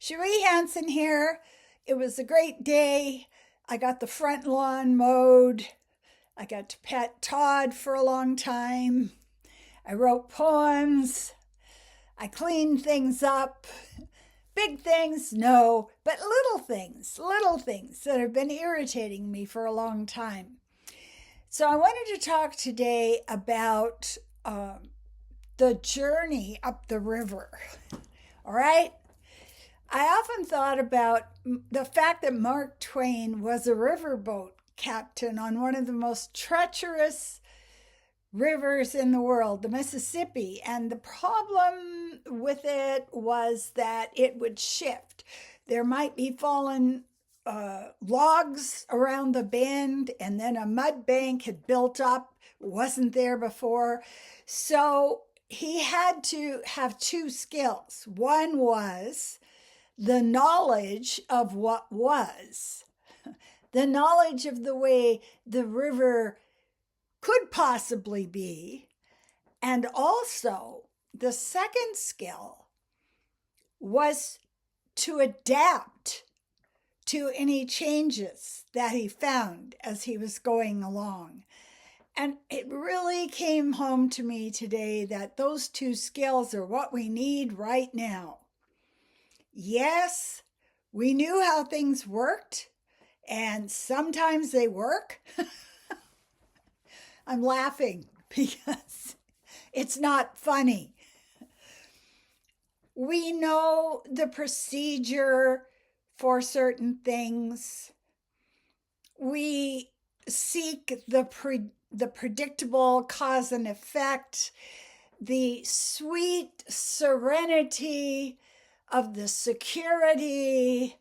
Cherie Hanson here. It was a great day. I got the front lawn mowed. I got to pet Todd for a long time. I wrote poems. I cleaned things up. Big things, no, but little things that have been irritating me for a long time. So I wanted to talk today about the journey up the river. All right? I often thought about the fact that Mark Twain was a riverboat captain on one of the most treacherous rivers in the world, the Mississippi. And the problem with it was that it would shift. There might be fallen logs around the bend, and then a mud bank had built up, wasn't there before. So he had to have two skills. One was the knowledge of what was, the knowledge of the way the river could possibly be. And also, the second skill was to adapt to any changes that he found as he was going along. And it really came home to me today that those two skills are what we need right now. Yes, we knew how things worked, and sometimes they work. I'm laughing because it's not funny. We know the procedure for certain things. We seek the predictable cause and effect, the sweet serenity of the security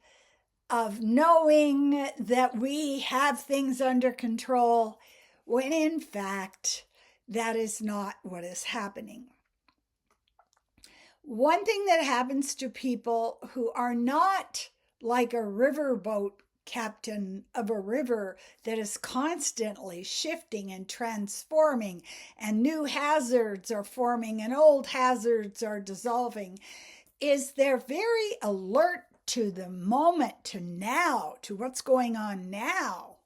of knowing that we have things under control, when in fact, that is not what is happening. One thing that happens to people who are not like a riverboat captain of a river that is constantly shifting and transforming, and new hazards are forming and old hazards are dissolving, is they're very alert to the moment, to now, to what's going on now.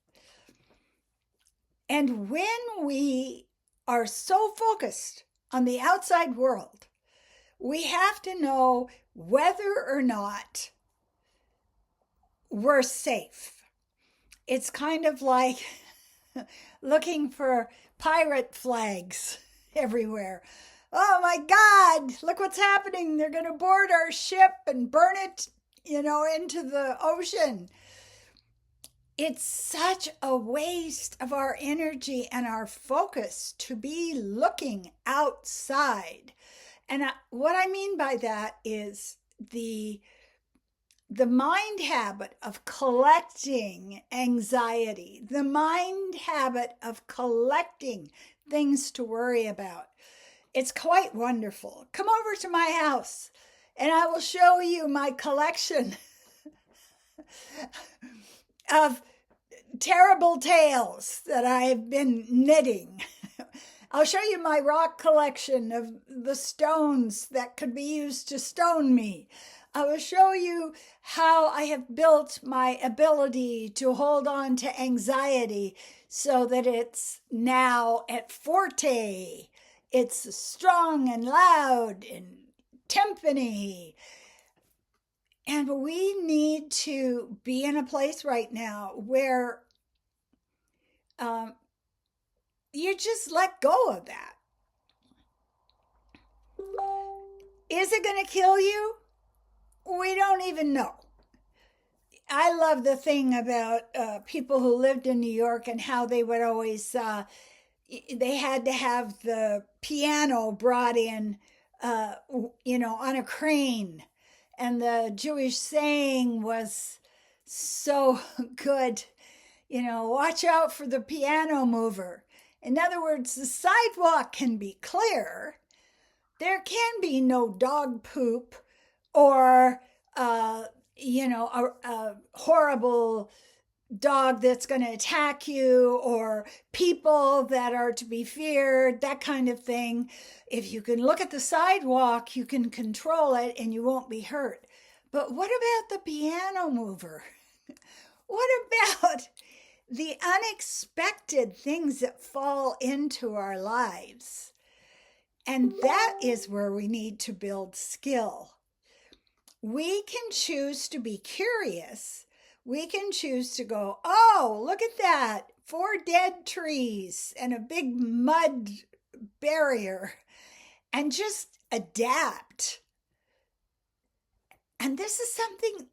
And when we are so focused on the outside world, we have to know whether or not we're safe. It's kind of like looking for pirate flags everywhere. Oh my God, look what's happening. They're going to board our ship and burn it, into the ocean. It's such a waste of our energy and our focus to be looking outside. And what I mean by that is the mind habit of collecting anxiety, the mind habit of collecting things to worry about. It's quite wonderful. Come over to my house and I will show you my collection of terrible tales that I've been knitting. I'll show you my rock collection of the stones that could be used to stone me. I will show you how I have built my ability to hold on to anxiety so that it's now at forte. It's strong and loud and timpani. And we need to be in a place right now where you just let go of that. Is it going to kill you? We don't even know. I love the thing about people who lived in New York and how they would always, they had to have the piano brought in, on a crane. And the Jewish saying was so good, watch out for the piano mover. In other words, the sidewalk can be clear. There can be no dog poop or, a horrible dog that's going to attack you or people that are to be feared, that kind of thing. If you can look at the sidewalk, you can control it and you won't be hurt. But what about the piano mover? What about the unexpected things that fall into our lives? And that is where we need to build skill. We can choose to be curious. We can choose to go, oh, look at that, 4 dead trees and a big mud barrier, and just adapt. And this is something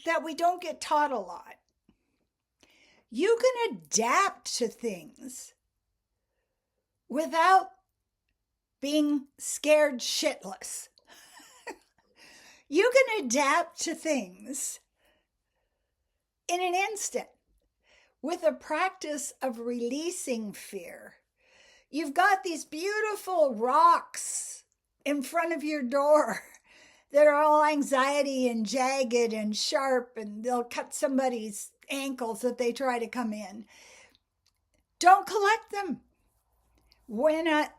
that we don't get taught a lot. You can adapt to things without being scared shitless. You can adapt to things in an instant with a practice of releasing fear. You've got these beautiful rocks in front of your door that are all anxiety and jagged and sharp, and they'll cut somebody's ankles if they try to come in. Don't collect them. When an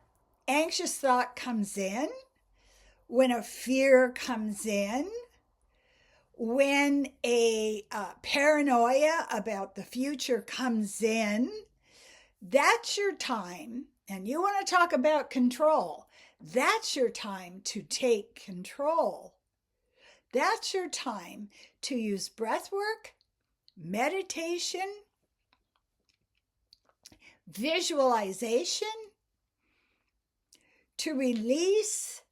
anxious thought comes in, when a fear comes in, when a paranoia about the future comes in, that's your time. And you want to talk about control. That's your time to take control. That's your time to use breath work, meditation, visualization, to release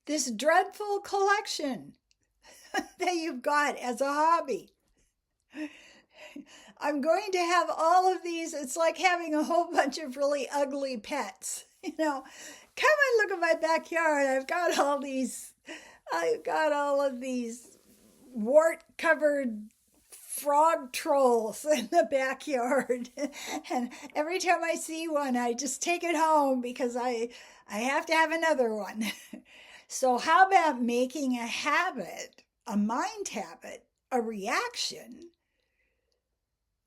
this dreadful collection that you've got as a hobby. I'm going to have all of these. It's like having a whole bunch of really ugly pets. Come and look at my backyard. I've got all of these wart-covered frog trolls in the backyard. And every time I see one, I just take it home because I have to have another one. So how about making a habit, a mind habit, a reaction,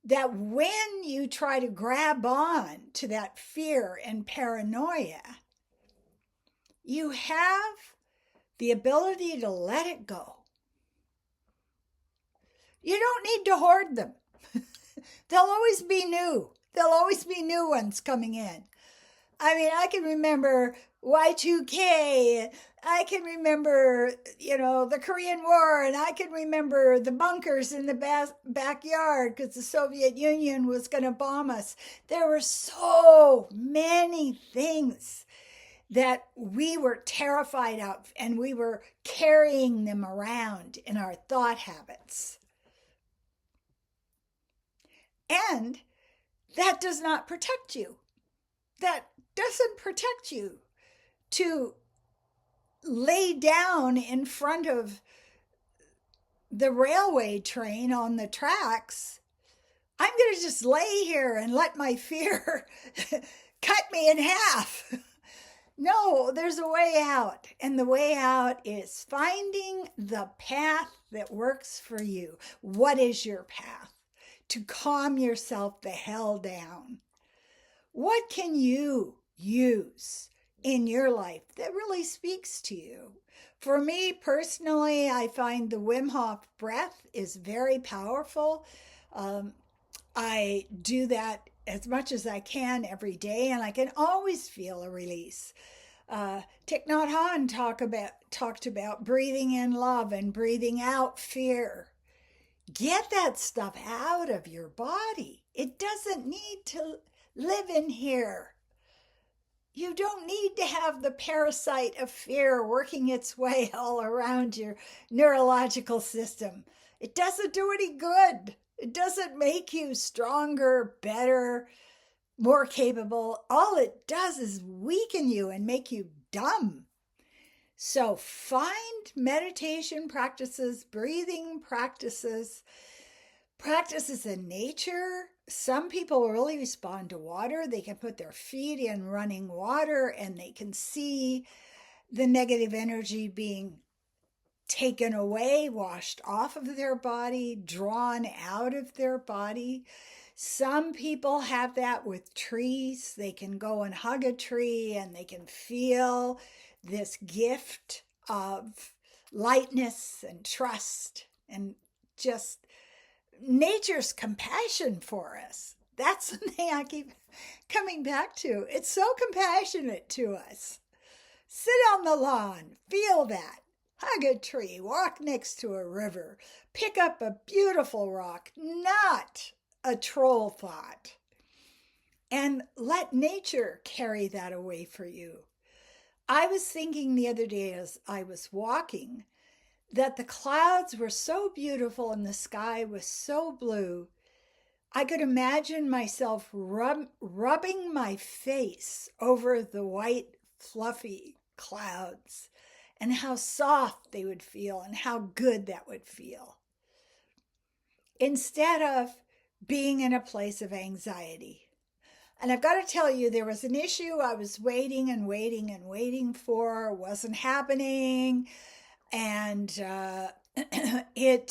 that when you try to grab on to that fear and paranoia, you have the ability to let it go. You don't need to hoard them. They'll always be new. There'll always be new ones coming in. I mean, I can remember Y2K. I can remember, the Korean War, and I can remember the bunkers in the backyard because the Soviet Union was going to bomb us. There were so many things that we were terrified of, and we were carrying them around in our thought habits. And that does not protect you. That doesn't protect you to lay down in front of the railway train on the tracks. I'm going to just lay here and let my fear cut me in half. No, there's a way out. And the way out is finding the path that works for you. What is your path? To calm yourself the hell down. What can you use in your life that really speaks to you? For me personally, I find the Wim Hof breath is very powerful. I do that as much as I can every day, and I can always feel a release. Thich Nhat Hanh talked about breathing in love and breathing out fear. Get that stuff out of your body. It doesn't need to live in here. You don't need to have the parasite of fear working its way all around your neurological system. It doesn't do any good. It doesn't make you stronger, better, more capable. All it does is weaken you and make you dumb. So find meditation practices, breathing practices, practices in nature. Some people really respond to water. They can put their feet in running water and they can see the negative energy being taken away, washed off of their body, drawn out of their body. Some people have that with trees. They can go and hug a tree and they can feel this gift of lightness and trust and just nature's compassion for us. That's the thing I keep coming back to. It's so compassionate to us. Sit on the lawn, feel that. Hug a tree, walk next to a river, pick up a beautiful rock, not a troll thought, and let nature carry that away for you. I was thinking the other day as I was walking that the clouds were so beautiful and the sky was so blue. I could imagine myself rubbing my face over the white, fluffy clouds and how soft they would feel and how good that would feel. Instead of being in a place of anxiety. And I've got to tell you, there was an issue I was waiting and waiting and waiting for, wasn't happening. And it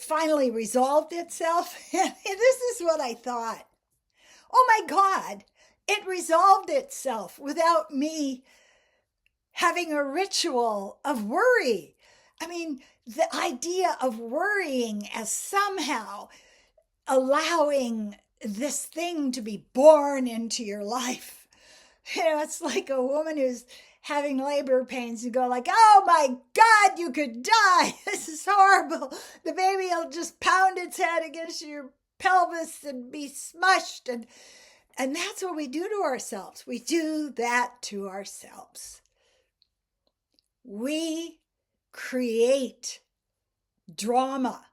finally resolved itself. And this is what I thought. Oh my God, it resolved itself without me having a ritual of worry. I mean, the idea of worrying as somehow allowing this thing to be born into your life. You know, it's like a woman who's having labor pains and go like, oh my God, you could die. This is horrible. The baby will just pound its head against your pelvis and be smushed. And that's what we do to ourselves. We do that to ourselves. We create drama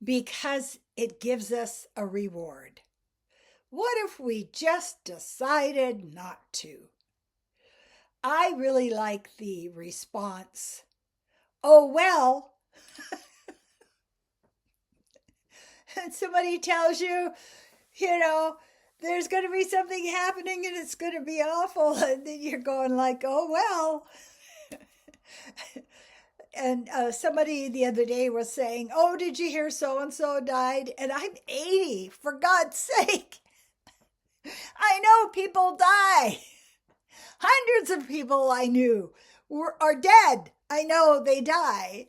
because it gives us a reward. What if we just decided not to? I really like the response, oh, well. And somebody tells you, you know, there's going to be something happening and it's going to be awful. And then you're going like, oh, well. And somebody the other day was saying, oh, did you hear so-and-so died? And I'm 80, for God's sake. I know people die. Hundreds of people I knew are dead. I know they die.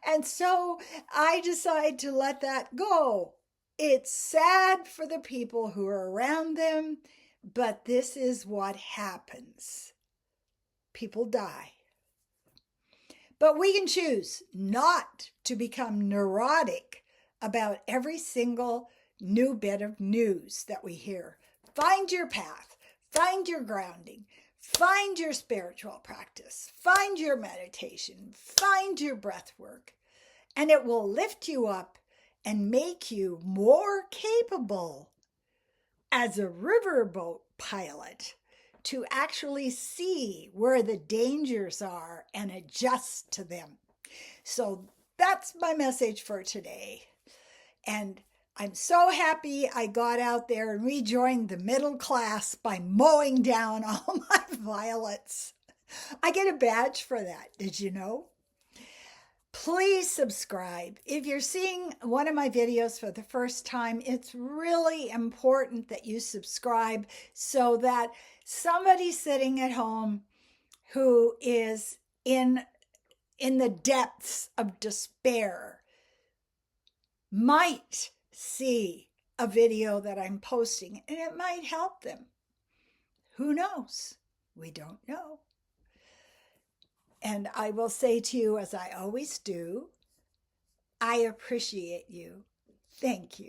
And so I decide to let that go. It's sad for the people who are around them, but this is what happens. People die. But we can choose not to become neurotic about every single new bit of news that we hear. Find your path, find your grounding, find your spiritual practice, find your meditation, find your breath work, and it will lift you up and make you more capable as a riverboat pilot to actually see where the dangers are and adjust to them. So that's my message for today. And I'm so happy I got out there and rejoined the middle class by mowing down all my violets. I get a badge for that. Did you know? Please subscribe. If you're seeing one of my videos for the first time, it's really important that you subscribe so that somebody sitting at home who is in the depths of despair might see a video that I'm posting and it might help them. Who knows? We don't know. And I will say to you, as I always do, I appreciate you. Thank you.